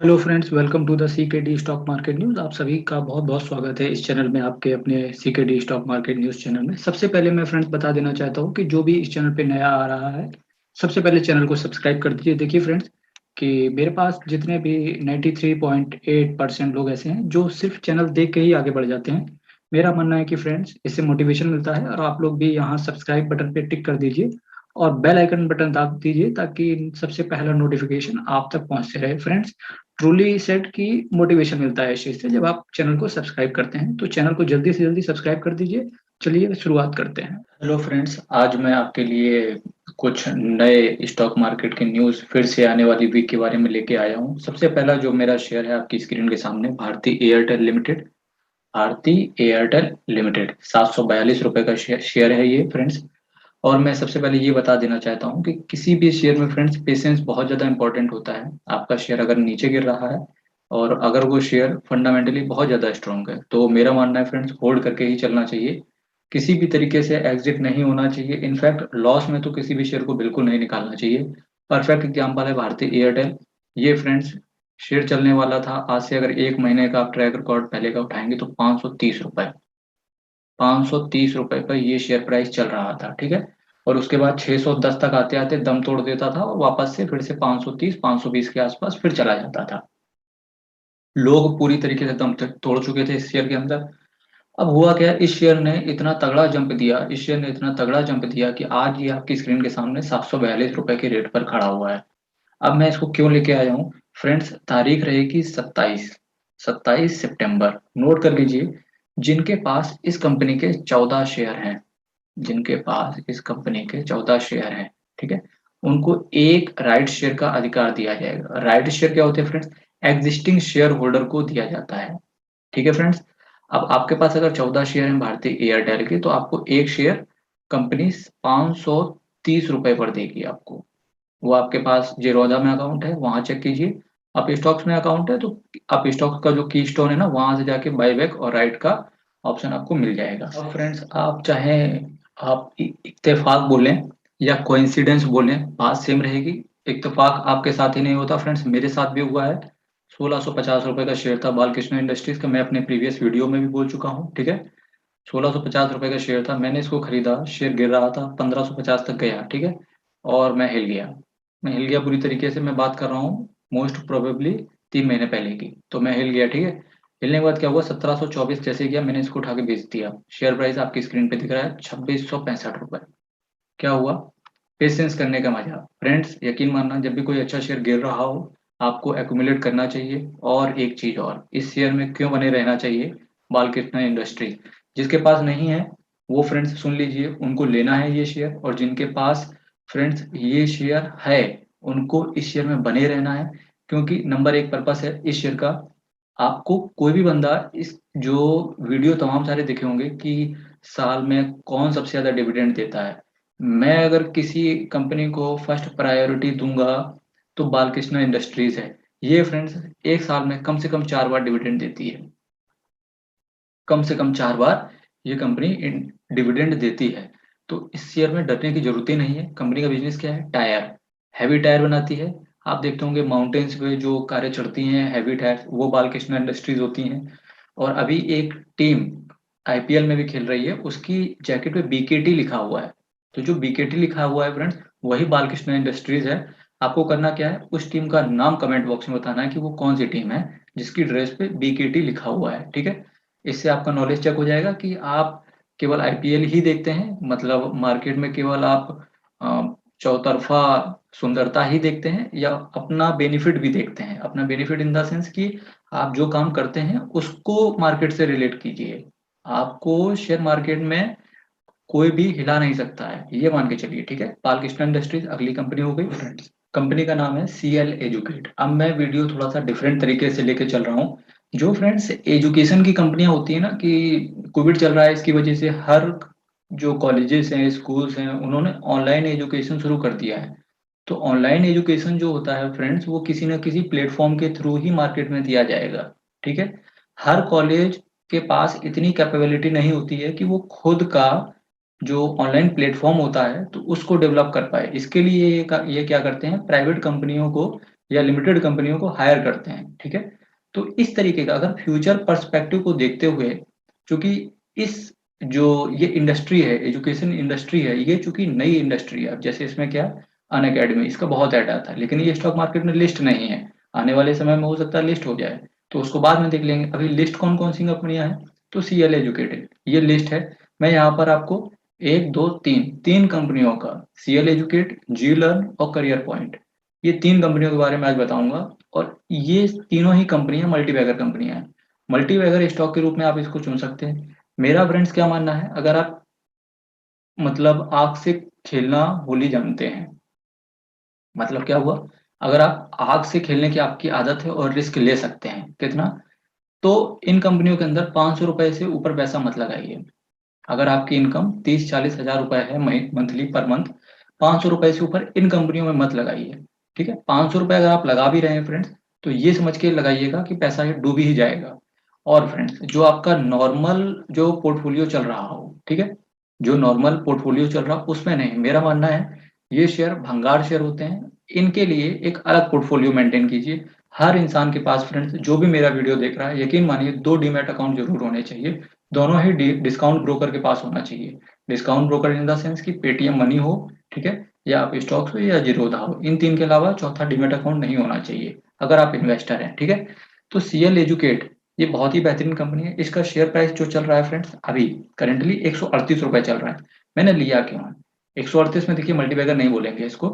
Hello friends, welcome to the CKD stock market news. आप सभी का बहुत बहुत स्वागत है इस चैनल में, आपके अपने CKD stock market news channel में। सबसे पहले मैं फ्रेंड्स बता देना चाहता हूँ कि जो भी इस चैनल पे नया आ रहा है, सबसे पहले चैनल को सब्सक्राइब कर दीजिए। देखिए फ्रेंड्स कि मेरे पास जितने भी 93.8% लोग ऐसे हैं जो सिर्फ चैनल देख के ही आगे बढ़ जाते हैं। मेरा मानना है कि फ्रेंड्स इससे मोटिवेशन मिलता है, और आप लोग भी यहाँ सब्सक्राइब बटन पे टिक कर दीजिए और बेल आइकन बटन दाब दीजिए ताकि सबसे पहला नोटिफिकेशन आप तक पहुंचते रहे फ्रेंड्स। ट्रूली सेट की मोटिवेशन मिलता है इस चीज से जब आप चैनल को सब्सक्राइब करते हैं, तो चैनल को जल्दी से जल्दी सब्सक्राइब कर दीजिए। चलिए शुरुआत करते हैं। हेलो फ्रेंड्स, आज मैं आपके लिए कुछ नए स्टॉक मार्केट के न्यूज़ फिर से आने वाली वीक के बारे में लेके आया हूँ। सबसे पहला जो मेरा शेयर है आपकी स्क्रीन के सामने, Bharti Airtel Limited. Bharti Airtel Limited 742 रुपए का शेयर है ये फ्रेंड्स। और मैं सबसे पहले ये बता देना चाहता हूँ कि किसी भी शेयर में फ्रेंड्स पेशेंस बहुत ज़्यादा इंपॉर्टेंट होता है। आपका शेयर अगर नीचे गिर रहा है और अगर वो शेयर फंडामेंटली बहुत ज़्यादा स्ट्रांग है, तो मेरा मानना है फ्रेंड्स होल्ड करके ही चलना चाहिए। किसी भी तरीके से एग्जिट नहीं होना चाहिए। इनफैक्ट लॉस में तो किसी भी शेयर को बिल्कुल नहीं निकालना चाहिए। परफेक्ट एग्जाम्पल है भारतीय एयरटेल। ये फ्रेंड्स शेयर चलने वाला था, आज से अगर एक महीने का आप ट्रैक रिकॉर्ड पहले का उठाएंगे तो 530 रुपए, 530 रुपए पर ये शेयर प्राइस चल रहा था, ठीक है। और उसके बाद 610 तक आते आते दम तोड़ देता था और वापस से फिर से 530 520 के आसपास फिर चला जाता था। लोग पूरी तरीके से दम तोड़ चुके थे इस शेयर के अंदर। अब हुआ क्या, इस शेयर ने इतना तगड़ा जंप दिया, इस शेयर ने इतना तगड़ा जंप दिया कि आज ये आपकी स्क्रीन के सामने 742 रुपए के रेट पर खड़ा हुआ है। अब मैं इसको क्यों लेके आया हूँ फ्रेंड्स, तारीख रहेगी 27 सितंबर, नोट कर लीजिए। जिनके पास इस कंपनी के 14 शेयर हैं, जिनके पास इस कंपनी के 14 शेयर हैं, ठीक है, उनको एक राइट शेयर का अधिकार दिया जाएगा। राइट शेयर क्या होते हैं फ्रेंड्स? एग्जिस्टिंग शेयर होल्डर को दिया जाता है, ठीक है फ्रेंड्स। अब आपके पास अगर 14 शेयर हैं भारतीय एयरटेल के, तो आपको एक शेयर कंपनी 530 रुपए पर देगी आपको। वो आपके पास जेरोधा में अकाउंट है, वहां चेक कीजिए। आप स्टॉक्स में अकाउंट है तो आप स्टॉक्स का जो की स्टोन है ना, वहां से जाके बाईबैक और राइट का ऑप्शन आपको मिल जाएगा। अब फ्रेंड्स आप चाहे आप इत्तेफाक बोलें या कोइंसिडेंस बोलें, बात सेम रहेगी। इत्तेफाक आपके साथ ही नहीं होता फ्रेंड्स, मेरे साथ भी हुआ है। 1650 रुपए का शेयर था बालकृष्ण इंडस्ट्रीज का, मैं अपने प्रीवियस वीडियो में भी बोल चुका हूँ, ठीक है। 1650 रुपए का शेयर था, मैंने इसको खरीदा, शेयर गिर रहा था, 1550 तक गया, ठीक है। और मैं हिल गया पूरी तरीके से। मैं बात कर रहा हूँ मोस्ट प्रोबेबली 3 महीने पहले की, तो मैं हिल गया, ठीक है। हिलने के बाद क्या हुआ, 1724 जैसे गया, मैंने इसको उठा के बेच दिया। शेयर प्राइस आपकी स्क्रीन पे दिख रहा है 2665 रुपए। क्या हुआ? पेशेंस करने का मजा फ्रेंड्स। यकीन मानना, जब भी कोई अच्छा शेयर गिर रहा हो, आपको एक्यूमुलेट करना चाहिए। और एक चीज और, इस शेयर में क्यों बने रहना चाहिए? बालकृष्ण इंडस्ट्रीज, जिसके पास नहीं है वो फ्रेंड्स सुन लीजिए, उनको लेना है ये शेयर। और जिनके पास फ्रेंड्स ये शेयर है, उनको इस शेयर में बने रहना है। क्योंकि नंबर एक पर्पस है इस शेयर का। आपको कोई भी बंदा इस जो वीडियो तमाम सारे देखे होंगे कि साल में कौन सबसे ज्यादा डिविडेंड देता है, मैं अगर किसी कंपनी को फर्स्ट प्रायोरिटी दूंगा तो बालकृष्ण इंडस्ट्रीज है। ये फ्रेंड्स एक साल में कम से कम 4 बार डिविडेंड देती है, कम से कम 4 बार ये कंपनी डिविडेंड देती है। तो इस शेयर में डरने की जरूरत ही नहीं है। कंपनी का बिजनेस क्या है? टायर, हैवी टायर बनाती है। आप देखते होंगे माउंटेन्स पे जो कारें चढ़ती हैं हैवी टायर, वो बालकृष्ण इंडस्ट्रीज होती हैं। और अभी एक टीम आईपीएल में भी खेल रही है, उसकी जैकेट पे बीकेटी लिखा हुआ है। तो जो बीकेटी लिखा हुआ है फ्रेंड्स, वही बालकृष्ण इंडस्ट्रीज है। आपको करना क्या है, उस टीम का नाम कमेंट बॉक्स में बताना है कि वो कौन सी टीम है जिसकी ड्रेस पे बीकेटी लिखा हुआ है, ठीक है। इससे आपका नॉलेज चेक हो जाएगा कि आप केवल आईपीएल ही देखते हैं, मतलब मार्केट में केवल आप चौतरफा सुंदरता ही देखते हैं, या अपना बेनिफिट भी देखते हैं। अपना बेनिफिट इन द सेंस कि आप जो काम करते हैं उसको मार्केट से रिलेट कीजिए। आपको शेयर मार्केट में कोई भी हिला नहीं सकता है, ये मान के चलिए, ठीक है। बालकृष्ण इंडस्ट्रीज अगली कंपनी हो गई फ्रेंड्स। कंपनी का नाम है सीएल एजुकेट। अब मैं वीडियो थोड़ा सा डिफरेंट तरीके से लेके चल रहा हूँ। जो फ्रेंड्स एजुकेशन की कंपनियां होती है ना, कि कोविड चल रहा है, इसकी वजह से हर जो कॉलेजेस हैं स्कूल्स हैं उन्होंने ऑनलाइन एजुकेशन शुरू कर दिया है। तो ऑनलाइन एजुकेशन जो होता है फ्रेंड्स, वो किसी ना किसी प्लेटफॉर्म के थ्रू ही मार्केट में दिया जाएगा, ठीक है। हर कॉलेज के पास इतनी कैपेबिलिटी नहीं होती है कि वो खुद का जो ऑनलाइन प्लेटफॉर्म होता है तो उसको डेवलप कर पाए। इसके लिए ये क्या करते हैं, प्राइवेट कंपनियों को या लिमिटेड कंपनियों को हायर करते हैं, ठीक है। तो इस तरीके का अगर फ्यूचर पर्सपेक्टिव को देखते हुए, चूंकि इस जो ये इंडस्ट्री है, एजुकेशन इंडस्ट्री है, ये चूंकि नई इंडस्ट्री है। अब जैसे इसमें क्या, अन अकेडमी, इसका बहुत ऐड आता है, लेकिन ये स्टॉक मार्केट में लिस्ट नहीं है। आने वाले समय में हो सकता है लिस्ट हो जाए, तो उसको बाद में देख लेंगे। अभी लिस्ट कौन कौन सी कंपनियां हैं, तो सीएल एजुकेटेड ये लिस्ट है। मैं यहाँ पर आपको एक दो तीन तीन कंपनियों का, सीएल एजुकेट, जी लर्न और करियर पॉइंट, ये तीन कंपनियों के बारे में आज बताऊंगा। और ये तीनों ही कंपनियां मल्टीबैगर कंपनियां हैं। मल्टीबैगर स्टॉक के रूप में आप इसको चुन सकते हैं। मेरा फ्रेंड्स क्या मानना है, अगर आप मतलब आग से खेलना होली जानते हैं, मतलब क्या हुआ, अगर आप आग से खेलने की आपकी आदत है और रिस्क ले सकते हैं कितना, तो इन कंपनियों के अंदर 500 रुपए से ऊपर पैसा मत लगाइए। अगर आपकी इनकम 30-40 हजार रुपए है मंथली पर मंथ, 500 रुपए से ऊपर इन कंपनियों में मत लगाइए, ठीक है। 500 रुपए अगर आप लगा भी रहे हैं फ्रेंड्स, तो ये समझ के लगाइएगा कि पैसा ये डूब ही जाएगा। और फ्रेंड्स जो आपका नॉर्मल जो पोर्टफोलियो चल रहा हो, ठीक है, जो नॉर्मल पोर्टफोलियो चल रहा हो उसमें नहीं, मेरा मानना है ये शेयर भंगार शेयर होते हैं, इनके लिए एक अलग पोर्टफोलियो मेंटेन कीजिए। हर इंसान के पास फ्रेंड्स, जो भी मेरा वीडियो देख रहा है, यकीन मानिए 2 डीमैट अकाउंट जरूर होने चाहिए। दोनों ही डिस्काउंट ब्रोकर के पास होना चाहिए। Discount broker in the sense कि पेटीएम मनी हो, ठीक है, या आप स्टॉक्स हो या जीरोधा हो, इन तीन के अलावा चौथा डीमैट अकाउंट नहीं होना चाहिए अगर आप इन्वेस्टर हैं, ठीक है। तो सीएल एजुकेट ये बहुत ही बेहतरीन कंपनी है। इसका शेयर प्राइस जो चल रहा है फ्रेंड्स, अभी करेंटली 138 रुपए चल रहा है। मैंने लिया क्यों है, 138 में देखिए मल्टीबैगर नहीं बोलेंगे इसको,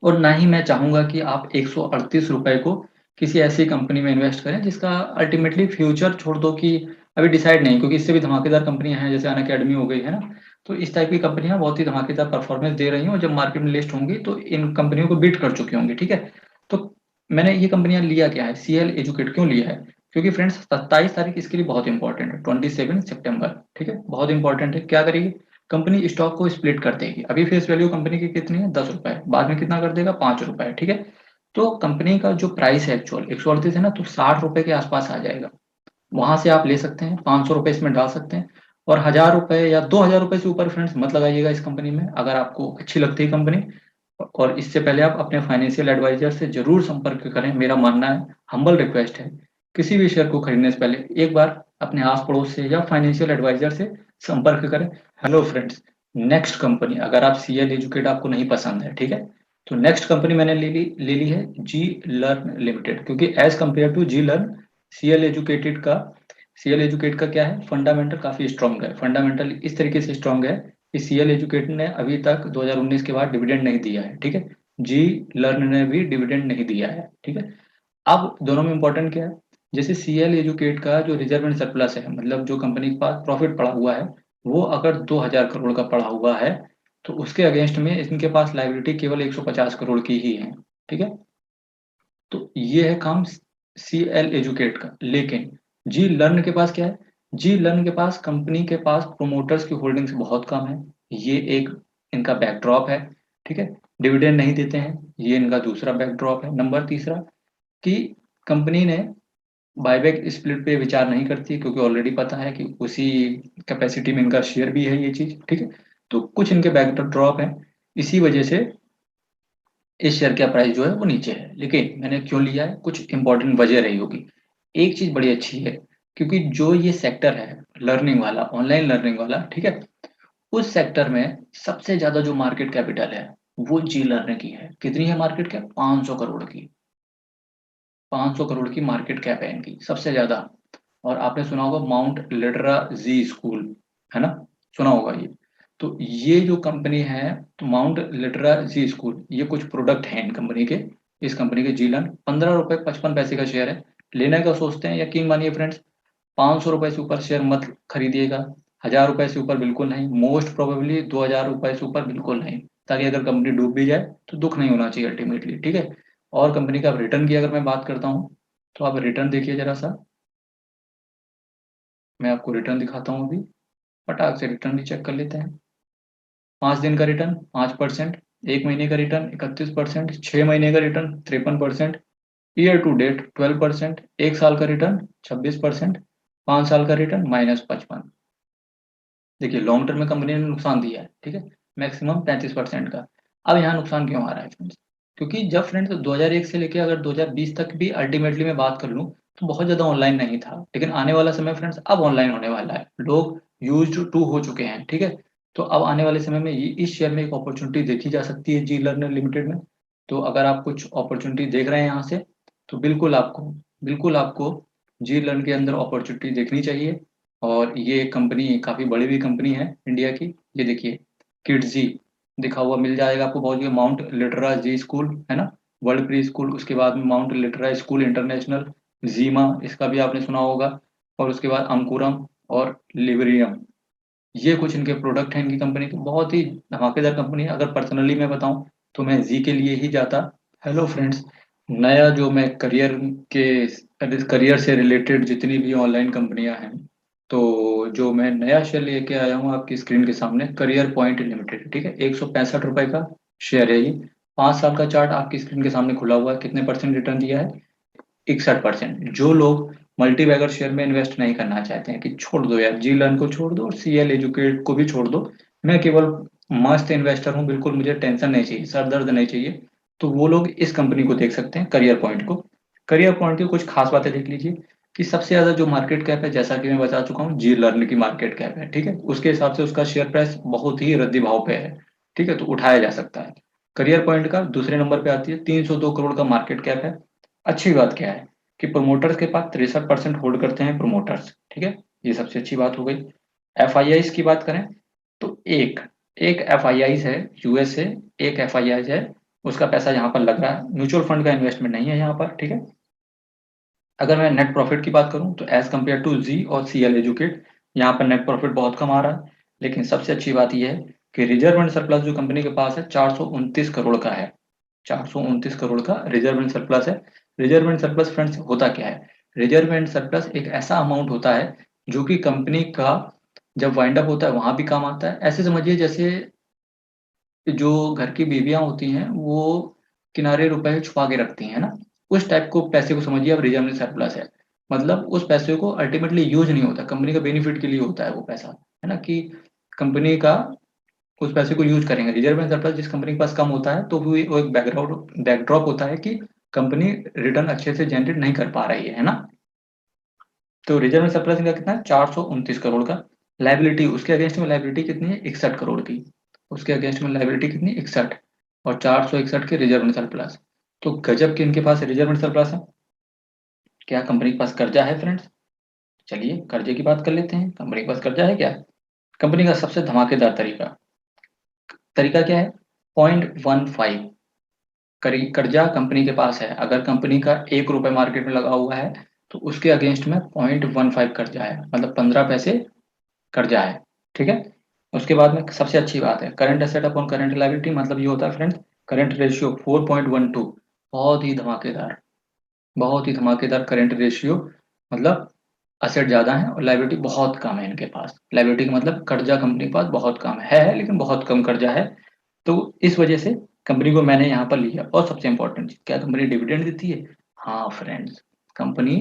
और ना ही मैं चाहूंगा कि आप 138 रुपए को किसी ऐसी कंपनी में इन्वेस्ट करें जिसका अल्टीमेटली फ्यूचर छोड़ दो कि अभी डिसाइड नहीं, क्योंकि इससे भी धमाकेदार कंपनियां हैं, जैसे अन अकेडमी हो गई है ना। तो इस टाइप की कंपनियां बहुत ही धमाकेदार परफॉर्मेंस दे रही हैं, और जब मार्केट में लिस्ट होंगी तो इन कंपनियों को बीट कर चुकी होंगी, ठीक है। तो मैंने ये कंपनियां लिया क्या है, सीएल एजुकेट क्यों लिया है, क्योंकि फ्रेंड्स 27 तारीख इसके लिए बहुत इंपॉर्टेंट है, 27 सितंबर, ठीक है, बहुत इंपॉर्टेंट है। क्या करेगी कंपनी, स्टॉक को स्प्लिट कर देगी। अभी फेस वैल्यू कंपनी की कितनी है, 10 रुपए, बाद में कितना कर देगा, 5 रुपए, ठीक है। तो कंपनी का जो प्राइस है एक्चुअल 138 है ना, तो 60 रुपए के आसपास आ जाएगा। वहां से आप ले सकते हैं, 500 रुपए इसमें डाल सकते हैं। और 1000 रुपए या 2000 रुपए से ऊपर फ्रेंड्स मत लगाइएगा इस कंपनी में, अगर आपको अच्छी लगती है कंपनी। और इससे पहले आप अपने फाइनेंशियल एडवाइजर से जरूर संपर्क करें, मेरा मानना है, हम्बल रिक्वेस्ट है, किसी भी शेयर को खरीदने से पहले एक बार अपने आस पड़ोस से या फाइनेंशियल एडवाइजर से संपर्क करें। हेलो फ्रेंड्स, नेक्स्ट कंपनी, अगर आप सीएल एजुकेट आपको नहीं पसंद है, ठीक है, तो नेक्स्ट कंपनी मैंने ले ली है जी लर्न लिमिटेड, क्योंकि as compare to Zee Learn, CL educated का सीएल एजुकेट का क्या है, फंडामेंटल काफी स्ट्रांग है। फंडामेंटल इस तरीके से स्ट्रांग है कि सीएल एजुकेट ने अभी तक 2019 के बाद डिविडेंड नहीं दिया है, ठीक है। जी लर्न ने भी डिविडेंड नहीं दिया है, ठीक है। अब दोनों में इंपॉर्टेंट क्या है, जैसे सीएल एजुकेट का जो रिजर्व एंड सरप्लस है, मतलब जो कंपनी के पास प्रॉफिट पड़ा हुआ है, वो अगर 2000 करोड़ का पड़ा हुआ है, तो उसके अगेंस्ट में इनके पास लाइबिलिटी केवल 150 करोड़ की ही है, ठीक है। तो ये है काम सीएल एजुकेट का। लेकिन जी लर्न के पास क्या है, जी लर्न के पास, कंपनी के पास प्रोमोटर्स की होल्डिंग्स बहुत कम है, ये एक इनका बैकड्रॉप है, ठीक है। डिविडेंड नहीं देते हैं, ये इनका दूसरा बैकड्रॉप है। नंबर तीसरा कि कंपनी ने बायबैक स्प्लिट पे विचार नहीं करती, क्योंकि ऑलरेडी पता है कि उसी कैपेसिटी में इनका शेयर भी है, ये चीज, ठीक है। तो कुछ इनके बैकड्रॉप है, इसी वजह से इस शेयर का प्राइस जो है वो नीचे है। लेकिन मैंने क्यों लिया है, कुछ इंपॉर्टेंट वजह रही होगी। एक चीज बड़ी अच्छी है, क्योंकि जो ये सेक्टर है लर्निंग वाला, ऑनलाइन लर्निंग वाला, ठीक है, उस सेक्टर में सबसे ज्यादा जो मार्केट कैपिटल है वो जी लर्निंग की है। कितनी है मार्केट कैप, 500 करोड़ की। 500 करोड़ की मार्केट कैप है इनकी, सबसे ज्यादा। और आपने सुना होगा माउंट लिटरा जी स्कूल, है ना, सुना होगा ये। तो ये जो कंपनी है, तो माउंट लिटरा जी स्कूल, ये कुछ प्रोडक्ट हैं इन कंपनी के, इस कंपनी के जीलन 15 रुपए 55 पैसे का शेयर है। लेने का सोचते हैं, यकीन मानिए फ्रेंड्स, 500 रुपए से ऊपर शेयर मत खरीदिएगा। 1000 रुपए से ऊपर बिल्कुल नहीं, मोस्ट प्रोबेबली 2000 रुपए से ऊपर बिल्कुल नहीं, ताकि अगर कंपनी डूब भी जाए तो दुख नहीं होना चाहिए अल्टीमेटली, ठीक है। और कंपनी का रिटर्न की अगर मैं बात करता हूँ, तो आप रिटर्न देखिए जरा सा, मैं आपको रिटर्न दिखाता हूँ अभी, फटाक से रिटर्न भी चेक कर लेते हैं। 5 दिन का रिटर्न 5%, 1 महीने का रिटर्न 31%, 6 महीने का रिटर्न 53%, ईयर टू डेट 12%, 1 साल का रिटर्न 26%, 5 साल का रिटर्न -55। देखिए लॉन्ग टर्म में कंपनी ने नुकसान दिया है, ठीक है, मैक्सिमम 35% का। अब यहाँ नुकसान क्यों आ रहा है फ्रेंड्स, क्योंकि जब फ्रेंड्स 2001 से लेके अगर 2020 तक भी अल्टीमेटली मैं बात कर लूँ, तो बहुत ज़्यादा ऑनलाइन नहीं था। लेकिन आने वाला समय फ्रेंड्स अब ऑनलाइन होने वाला है। लोग यूज्ड टू हो चुके हैं, ठीक है? तो अब आने वाले समय में ये इस शेयर में एक अपॉर्चुनिटी देखी जा सकती है जी लर्नर लिमिटेड में। तो अगर आप कुछ अपॉर्चुनिटी देख रहे हैं यहाँ से, तो बिल्कुल आपको जी लर्न के अंदर अपॉर्चुनिटी देखनी चाहिए। और ये कंपनी काफ़ी बड़ी भी कंपनी है इंडिया की। ये देखिए, किड्जी लिखा हुआ मिल जाएगा आपको। बहुत ये माउंट लिटरा जी स्कूल है ना, वर्ल्ड प्री स्कूल, उसके बाद में माउंट लिटरा स्कूल इंटरनेशनल, जीमा इसका भी आपने सुना होगा, और उसके बाद अंकुरम और लिबरियम। ये कुछ इनके प्रोडक्ट हैं इनकी कंपनी के, बहुत ही धमाकेदार कंपनी है। अगर पर्सनली मैं बताऊं तो मैं जी के लिए ही जाता। हेलो फ्रेंड्स, नया जो मैं के करियर से रिलेटेड जितनी भी ऑनलाइन कंपनियां हैं, तो जो मैं नया शेयर लेके आया हूँ आपकी स्क्रीन के सामने, करियर पॉइंट लिमिटेड, ठीक है। 165 रुपए का शेयर है ये। 5 साल का चार्ट आपकी स्क्रीन के सामने खुला हुआ है। कितने परसेंट रिटर्न दिया है? 61%। जो लोग मल्टीबैगर शेयर में इन्वेस्ट नहीं करना चाहते हैं कि छोड़ दो यार, जी लर्न को छोड़ दो और सीएल एजुकेट को भी छोड़ दो, मैं केवल मस्त इन्वेस्टर हूँ, बिल्कुल मुझे टेंशन नहीं चाहिए, सर दर्द नहीं चाहिए, तो वो लोग इस कंपनी को देख सकते हैं, करियर पॉइंट को। करियर पॉइंट की कुछ खास बातें देख लीजिए कि सबसे ज्यादा जो मार्केट कैप है, जैसा कि मैं बता चुका हूँ, जी लर्न की मार्केट कैप है, ठीक है। उसके हिसाब से उसका शेयर प्राइस बहुत ही रद्दी भाव पे है, ठीक है, तो उठाया जा सकता है। करियर पॉइंट का दूसरे नंबर पे आती है, 302 करोड़ का मार्केट कैप है। अच्छी बात क्या है कि प्रोमोटर्स के पास 63% होल्ड करते हैं प्रोमोटर्स, ठीक है। ये सबसे अच्छी बात हो गई। एफ आई आई की बात करें तो एक एक एफ आई आई है यूएस से, एक एफ आई आई है, उसका पैसा यहाँ पर लग रहा है, म्यूचुअल फंड का इन्वेस्टमेंट नहीं है यहाँ पर, ठीक है। अगर मैं नेट प्रॉफिट की बात करूं तो एज कम्पेयर टू जी और सी एल एजुकेट, यहाँ पर नेट प्रॉफिट बहुत कम आ रहा है। लेकिन सबसे अच्छी बात यह है कि रिजर्व एंड सरप्लस जो कंपनी के पास है 429 करोड़ का है। 429 करोड़ का रिजर्व एंड सरप्लस है। रिजर्व एंड सरप्लस फ्रेंड्स होता क्या है? रिजर्व एंड सरप्लस एक ऐसा अमाउंट होता है जो कि कंपनी का जब वाइंड अप होता है वहां भी काम आता है। ऐसे समझिए जैसे जो घर की बीवियां होती हैं वो किनारे रुपए छुपा के रखती हैं ना, उस टाइप को पैसे को समझिए आप, रिजर्व सरप्लस है। मतलब उस पैसे को अल्टीमेटली यूज नहीं होता, कंपनी का बेनिफिट के लिए होता है वो पैसा, है ना, कि कंपनी का उस पैसे को यूज करेंगे। रिजर्व एंड सरप्लस जिस कंपनी के पास कम होता है तो वो एक बैकड्रॉप होता है कि कंपनी रिटर्न अच्छे से जनरेट नहीं कर पा रही है ना। तो रिजर्व एंड सरप्लस इनका कितना है? 429 करोड़ का। लाइबिलिटी, उसके अगेंस्ट में लाइबिलिटी कितनी है? 61 करोड़ की। उसके अगेंस्ट में लाइबिलिटी कितनी? 61। और 461 के रिजर्व एंड सरप्लस। तो गजब के इनके पास रिजर्व एंड सरप्लस है। क्या कंपनी के पास कर्जा है फ्रेंड्स? चलिए कर्जे की बात कर लेते हैं, कंपनी के पास कर्जा है क्या? कंपनी का सबसे धमाकेदार तरीका तरीका क्या है? 0.15 कर्जा कंपनी के पास है। अगर कंपनी का 1 रुपए मार्केट में लगा हुआ है तो उसके अगेंस्ट में 0.15 कर्जा है, मतलब 15 पैसे कर्जा है, ठीक है। उसके बाद में सबसे अच्छी बात है current asset upon current liability, मतलब ये होता है फ्रेंड्स करंट रेशियो 4.12। बहुत ही धमाकेदार, बहुत ही धमाकेदार करंट रेशियो। मतलब असेट ज्यादा है और लायबिलिटी बहुत कम है इनके पास। लायबिलिटी का मतलब कर्जा कंपनी के पास बहुत कम है, लेकिन बहुत कम कर्जा है। तो इस वजह से कंपनी को मैंने यहाँ पर लिया। और सबसे इंपॉर्टेंट चीज, क्या कंपनी डिविडेंड देती है? हाँ फ्रेंड्स, कंपनी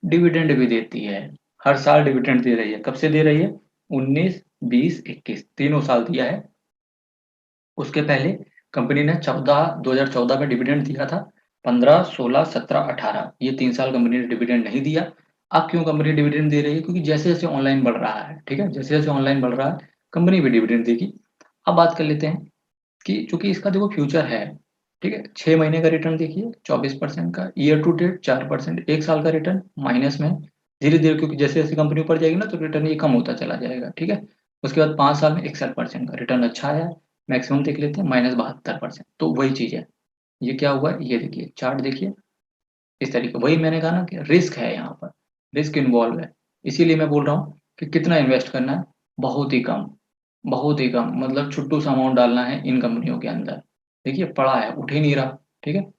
डिविडेंड भी देती है। हर साल डिविडेंड दे रही है। कब से दे रही है? 19, 20, 21 तीनों साल दिया है। उसके पहले कंपनी ने 2014 में डिविडेंड दिया था। 15, 16, 17, 18 ये 3 साल कंपनी ने डिविडेंड नहीं दिया। अब क्यों कंपनी डिविडेंड दे रही है? क्योंकि जैसे जैसे ऑनलाइन बढ़ रहा है, ठीक है, जैसे जैसे ऑनलाइन बढ़ रहा है कंपनी भी डिविडेंड देगी। अब बात कर लेते हैं कि चूंकि इसका देखो फ्यूचर है, ठीक है, 6 महीने का रिटर्न देखिए 24% का, ईयर टू डेट 4%, 1 साल का रिटर्न माइनस में है। धीरे धीरे क्योंकि जैसे जैसे कंपनी ऊपर जाएगी ना तो रिटर्न ये कम होता चला जाएगा, ठीक है। उसके बाद 5 साल में 61% का रिटर्न अच्छा आया है। मैक्सिमम देख लेते हैं -72%। तो वही चीज है, ये क्या हुआ है ये देखिए, चार्ट देखिए इस तरीके। वही मैंने कहा ना कि रिस्क है यहाँ पर, रिस्क इन्वॉल्व है। इसीलिए मैं बोल रहा हूँ कि कितना इन्वेस्ट करना है? बहुत ही कम, बहुत ही कम, मतलब छुट्टू सा अमाउंट डालना है इन कंपनियों के अंदर। देखिए पड़ा है, उठ ही नहीं रहा, ठीक है।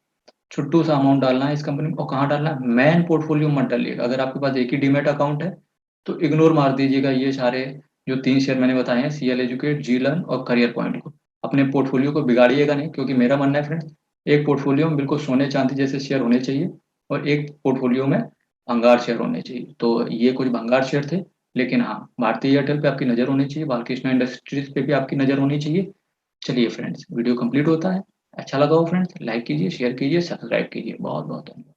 छुट्टू सा अमाउंट डालना है इस कंपनी में। और कहाँ डालना है? मैन पोर्टफोलियो मत डालिएगा। अगर आपके पास एक ही डीमेट अकाउंट है तो इग्नोर मार दीजिएगा ये सारे जो 3 शेयर मैंने बताए हैं, सीएल एजुकेट, जी लर्न और करियर पॉइंट को। अपने पोर्टफोलियो को बिगाड़िएगा नहीं, क्योंकि मेरा मानना है फ्रेंड्स, एक पोर्टफोलियो में बिल्कुल सोने चांदी जैसे शेयर होने चाहिए और एक पोर्टफोलियो में भंगार शेयर होने चाहिए। तो ये कुछ भंगार शेयर थे। लेकिन हाँ, भारतीय एयरटेल पे आपकी नज़र होनी चाहिए, बालकृष्ण इंडस्ट्रीज पे भी आपकी नज़र होनी चाहिए। चलिए फ्रेंड्स, वीडियो कंप्लीट होता है। अच्छा लगा हो फ्रेंड्स, लाइक कीजिए, शेयर कीजिए, सब्सक्राइब कीजिए। बहुत बहुत धन्यवाद।